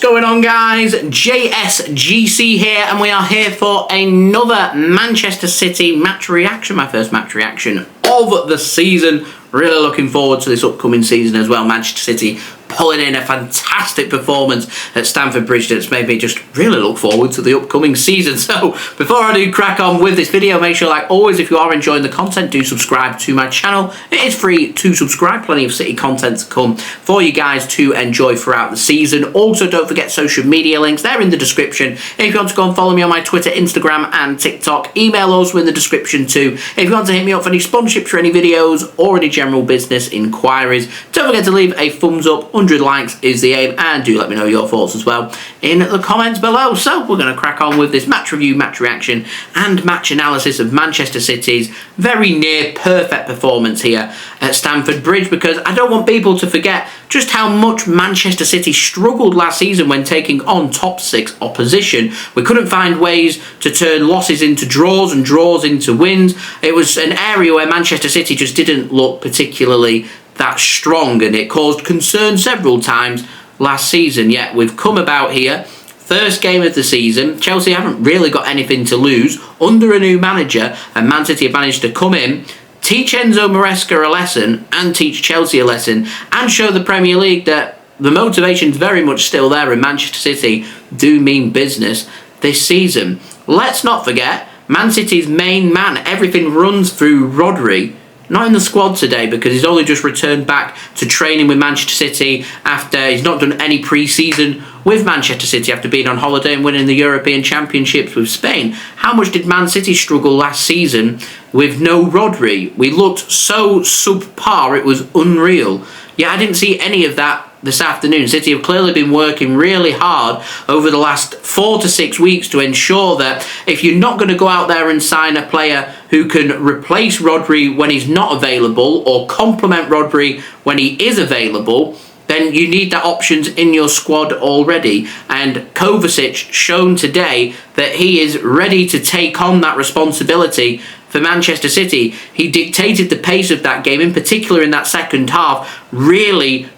going on, guys? JSGC here, and we are here for another Manchester City match reaction, my first match reaction of the season. Really looking forward to this upcoming season as well. Manchester City pulling in a fantastic performance at Stamford Bridge that's made me just really look forward to the upcoming season. So before I do crack on with this video, make sure, like always, if you are enjoying the content, do subscribe to my channel. It is free to subscribe. Plenty of City content to come for you guys to enjoy throughout the season. Also, don't forget social media links. They're in the description. If you want to go and follow me on my Twitter, Instagram and TikTok, email also in the description too. If you want to hit me up for any sponsorships for any videos or any general business inquiries, don't forget to leave a thumbs up. 100 likes is the aim, and do let me know your thoughts as well in the comments below. So we're going to crack on with this match review, match reaction and match analysis of Manchester City's very near perfect performance here at Stamford Bridge, because I don't want people to forget just how much Manchester City struggled last season when taking on top 6 opposition. We couldn't find ways to turn losses into draws and draws into wins. It was an area where Manchester City just didn't look particularly that strong, and it caused concern several times last season. Yet we've come about here, first game of the season. Chelsea haven't really got anything to lose under a new manager, and Man City have managed to come in, teach Enzo Maresca a lesson and teach Chelsea a lesson, and show the Premier League that the motivation's very much still there, and Manchester City do mean business this season. Let's not forget, Man City's main man, everything runs through Rodri. Not in the squad today because he's only just returned back to training with Manchester City after he's not done any pre-season with Manchester City after being on holiday and winning the European Championships with Spain. How much did Man City struggle last season with no Rodri? We looked so subpar, it was unreal. Yeah, I didn't see any of that this afternoon. City have clearly been working really hard over the last 4 to 6 weeks to ensure that if you're not going to go out there and sign a player who can replace Rodri when he's not available or complement Rodri when he is available, then you need that options in your squad already. And Kovacic shown today that he is ready to take on that responsibility for Manchester City. He dictated the pace of that game, in particular in that second half, really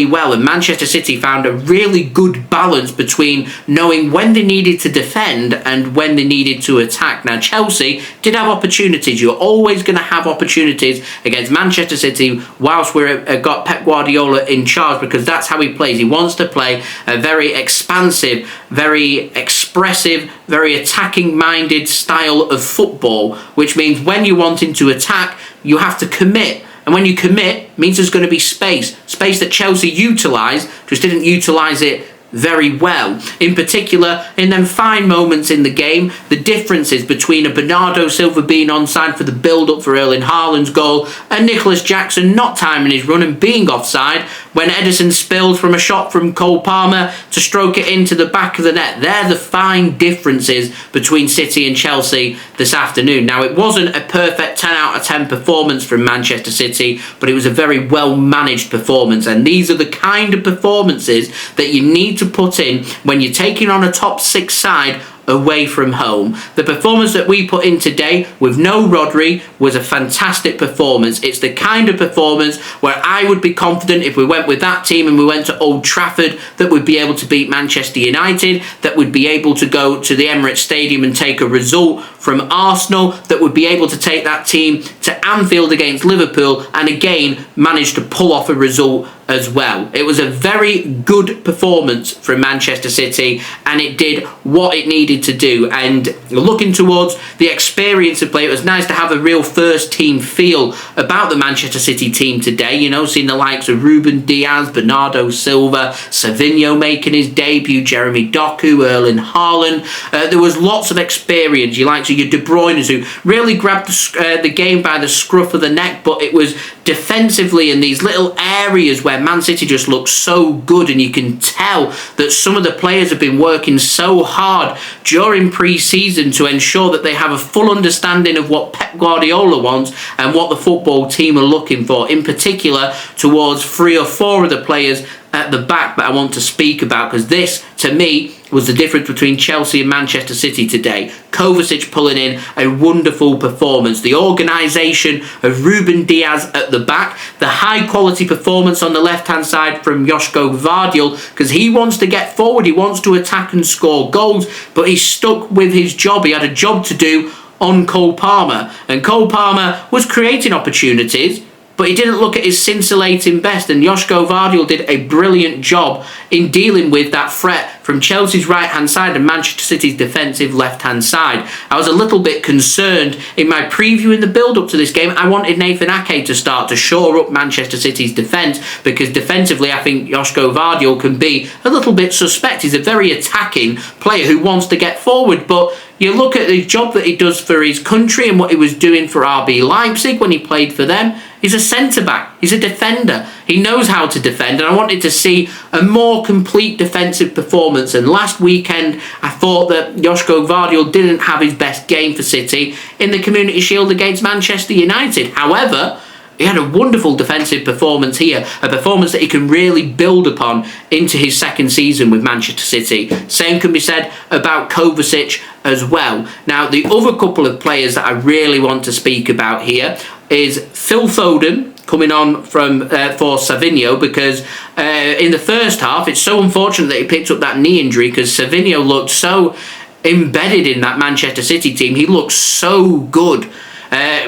well, and Manchester City found a really good balance between knowing when they needed to defend and when they needed to attack. Now, Chelsea did have opportunities. You're always going to have opportunities against Manchester City whilst we've got Pep Guardiola in charge, because that's how he plays. He wants to play a very expansive, very expressive, very attacking-minded style of football, which means when you're wanting to attack, you have to commit. And when you commit, means there's going to be space that Chelsea utilised, just didn't utilise it very well. In particular, in them fine moments in the game, the differences between a Bernardo Silva being onside for the build-up for Erling Haaland's goal and Nicholas Jackson not timing his run and being offside when Ederson spilled from a shot from Cole Palmer to stroke it into the back of the net. They're the fine differences between City and Chelsea this afternoon. Now, it wasn't a perfect 10 out of 10 performance from Manchester City, but it was a very well-managed performance, and these are the kind of performances that you need to put in when you're taking on a top 6 side away from home. The performance that we put in today with no Rodri was a fantastic performance. It's the kind of performance where I would be confident if we went with that team and we went to Old Trafford that we'd be able to beat Manchester United, that would be able to go to the Emirates Stadium and take a result from Arsenal, that would be able to take that team to Anfield against Liverpool and again manage to pull off a result as well. It was a very good performance from Manchester City, and it did what it needed to do. And looking towards the experience of play, it was nice to have a real first team feel about the Manchester City team today. You know, seeing the likes of Ruben, Diaz, Bernardo Silva, Savinho making his debut, Jeremy Doku, Erling Haaland. There was lots of experience. You liked your De Bruyne, who really grabbed the game by the scruff of the neck, but it was defensively in these little areas where Man City just looks so good, and you can tell that some of the players have been working so hard during pre-season to ensure that they have a full understanding of what Pep Guardiola wants and what the football team are looking for, in particular towards 3 or 4 of the players at the back that I want to speak about, because this, to me, was the difference between Chelsea and Manchester City today. Kovacic pulling in a wonderful performance. The organisation of Ruben Diaz at the back. The high-quality performance on the left-hand side from Josko Gvardiol, because he wants to get forward, he wants to attack and score goals, but he's stuck with his job. He had a job to do on Cole Palmer, and Cole Palmer was creating opportunities, but he didn't look at his scintillating best, and Josko Gvardiol did a brilliant job in dealing with that threat from Chelsea's right-hand side and Manchester City's defensive left-hand side. I was a little bit concerned in my preview in the build-up to this game. I wanted Nathan Ake to start to shore up Manchester City's defence, because defensively I think Josko Gvardiol can be a little bit suspect. He's a very attacking player who wants to get forward, but you look at the job that he does for his country and what he was doing for RB Leipzig when he played for them. He's a centre-back. He's a defender. He knows how to defend, and I wanted to see a more complete defensive performance. And last weekend, I thought that Josko Gvardiol didn't have his best game for City in the Community Shield against Manchester United. However, he had a wonderful defensive performance here, a performance that he can really build upon into his second season with Manchester City. Same can be said about Kovacic as well. Now, the other couple of players that I really want to speak about here is Phil Foden, coming on from for Savinho, because in the first half, it's so unfortunate that he picked up that knee injury, because Savinho looked so embedded in that Manchester City team. He looked so good.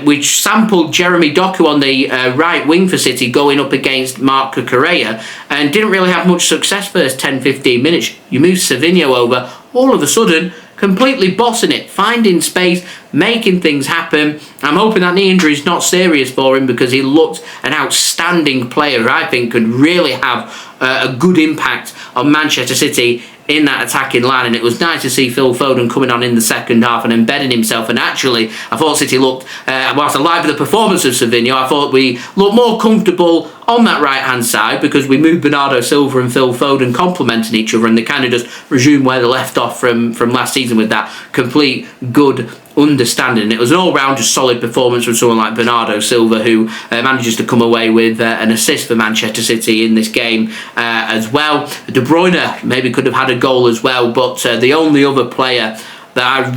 Which sampled Jeremy Doku on the right wing for City going up against Marc Cucurella, and didn't really have much success first 10-15 minutes. You move Savinho over, all of a sudden completely bossing it, finding space, making things happen. I'm hoping that knee injury is not serious for him, because he looked an outstanding player. I think could really have a good impact on Manchester City in that attacking line, and it was nice to see Phil Foden coming on in the second half and embedding himself. And actually, I thought City looked, whilst I liked the performance of Savinho, I thought we looked more comfortable on that right-hand side, because we moved Bernardo Silva and Phil Foden complementing each other, and they kind of just resumed where they left off from last season with that complete good understanding. It was an all-round just solid performance from someone like Bernardo Silva, who manages to come away with an assist for Manchester City in this game as well. De Bruyne maybe could have had a goal as well, but the only other player that I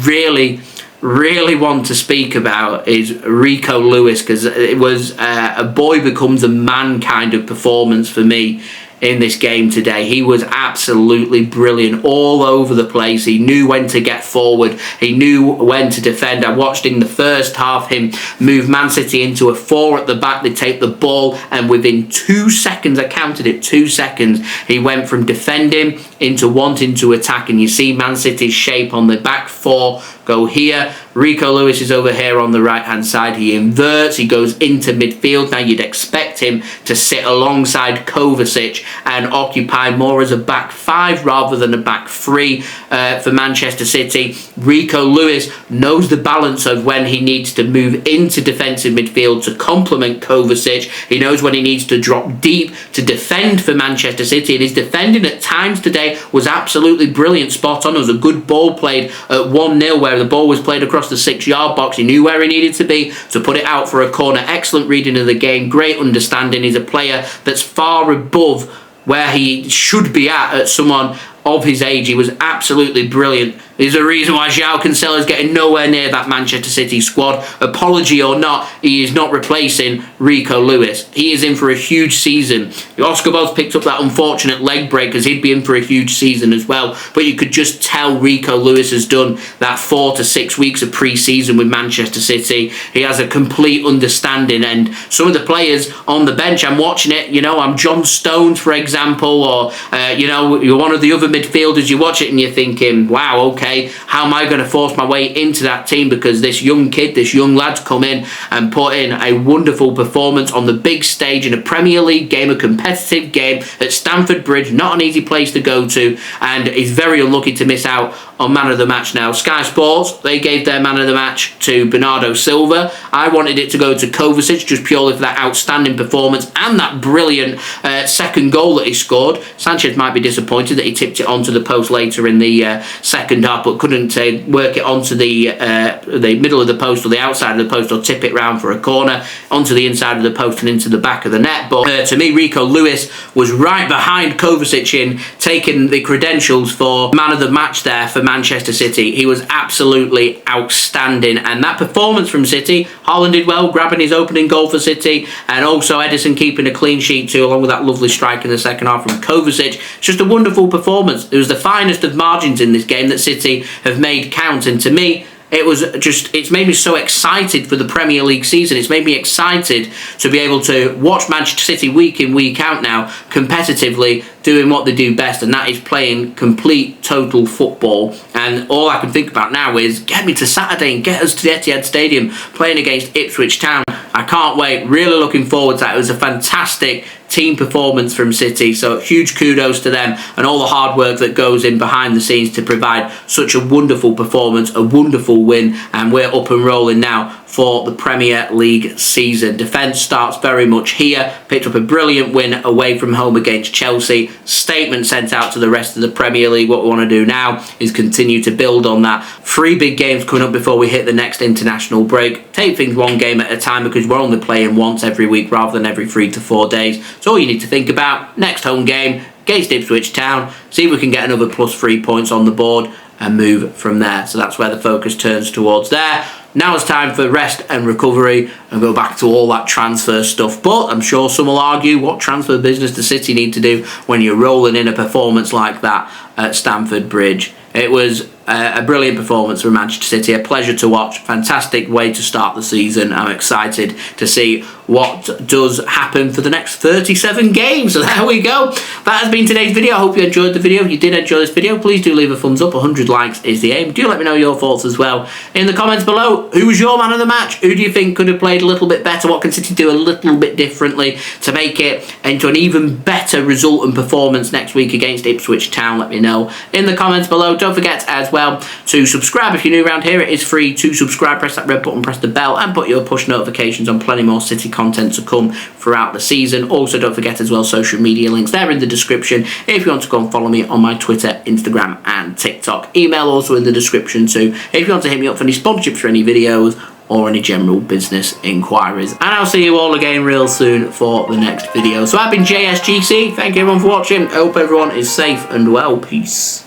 really want to speak about is Rico Lewis, because it was a boy becomes a man kind of performance for me in this game today. He was absolutely brilliant all over the place. He knew when to get forward. He knew when to defend. I watched in the first half him move Man City into a 4 at the back. They take the ball, and within 2 seconds, I counted it, 2 seconds, he went from defending into wanting to attack, and you see Man City's shape on the back 4 go here. Rico Lewis is over here on the right-hand side. He inverts. He goes into midfield. Now, you'd expect him to sit alongside Kovacic and occupy more as a back 5 rather than a back 3 for Manchester City. Rico Lewis knows the balance of when he needs to move into defensive midfield to complement Kovacic. He knows when he needs to drop deep to defend for Manchester City, and his defending at times today was absolutely brilliant, spot on. It was a good ball played at 1-0 where the ball was played across the 6-yard box. He knew where he needed to be to put it out for a corner. Excellent reading of the game, great understanding. He's a player that's far above where he should be at someone of his age. He was absolutely brilliant. There's a reason why João Cancelo is getting nowhere near that Manchester City squad. Apology or not, he is not replacing Rico Lewis. He is in for a huge season. Oscar Bobb's picked up that unfortunate leg break, because he'd be in for a huge season as well. But you could just tell Rico Lewis has done that 4 to 6 weeks of pre-season with Manchester City. He has a complete understanding, and some of the players on the bench, I'm watching it, I'm John Stones, for example, or, you're one of the other midfielders, you watch it and you're thinking, wow, okay, how am I going to force my way into that team, because this young kid, this young lad's come in and put in a wonderful performance on the big stage in a Premier League game, a competitive game at Stamford Bridge, not an easy place to go to, and he's very unlucky to miss out on man of the match. Now, Sky Sports, they gave their man of the match to Bernardo Silva. I wanted it to go to Kovacic, just purely for that outstanding performance and that brilliant second goal that he scored. Sanchez might be disappointed that he tipped it onto the post later in the second half. himself, but couldn't work it onto the middle of the post or the outside of the post, or tip it round for a corner onto the inside of the post and into the back of the net. But to me, Rico Lewis was right behind Kovacic in taking the credentials for man of the match there for Manchester City. He was absolutely outstanding, and that performance from City, Haaland did well, grabbing his opening goal for City, and also Ederson keeping a clean sheet too, along with that lovely strike in the second half from Kovacic. It's just a wonderful performance. It was the finest of margins in this game that City have made count, and to me, it's made me so excited for the Premier League season. It's made me excited to be able to watch Manchester City week in, week out now, competitively, doing what they do best, and that is playing complete, total football. And all I can think about now is get me to Saturday and get us to the Etihad Stadium playing against Ipswich Town. I can't wait. Really looking forward to that. It was a fantastic team performance from City, so huge kudos to them and all the hard work that goes in behind the scenes to provide such a wonderful performance, a wonderful win, and we're up and rolling now for the Premier League season. Defence starts very much here. Picked up a brilliant win away from home against Chelsea. Statement sent out to the rest of the Premier League. What we want to do now is continue to build on that. 3 big games coming up before we hit the next international break. Take things one game at a time, because we're only playing once every week rather than every 3 to 4 days. So all you need to think about, next home game against Ipswich Town, see if we can get another +3 points on the board and move from there. So that's where the focus turns towards there. Now it's time for rest and recovery and go back to all that transfer stuff. But I'm sure some will argue, what transfer business does City need to do when you're rolling in a performance like that at Stamford Bridge? It was a brilliant performance from Manchester City, a pleasure to watch, fantastic way to start the season. I'm excited to see what does happen for the next 37 games. So there we go. That has been today's video. I hope you enjoyed the video. If you did enjoy this video, please do leave a thumbs up. 100 likes is the aim. Do let me know your thoughts as well in the comments below. Who was your man of the match? Who do you think could have played a little bit better? What can City do a little bit differently to make it into an even better result and performance next week against Ipswich Town? Let me know in the comments below. Don't forget as well to subscribe if you're new around here. It is free to subscribe. Press that red button, press the bell, and put your push notifications on. Plenty more City content to come throughout the season. Also, don't forget as well, social media links there in the description if you want to go and follow me on my Twitter, Instagram and TikTok. Email also in the description too if you want to hit me up for any sponsorships for any videos or any general business inquiries. And I'll see you all again real soon for the next video. So I've been JSGC. Thank you everyone for watching. I hope everyone is safe and well. Peace.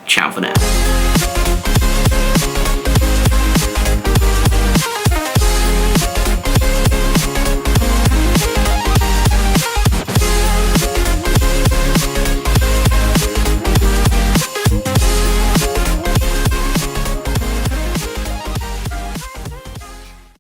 Ciao for now.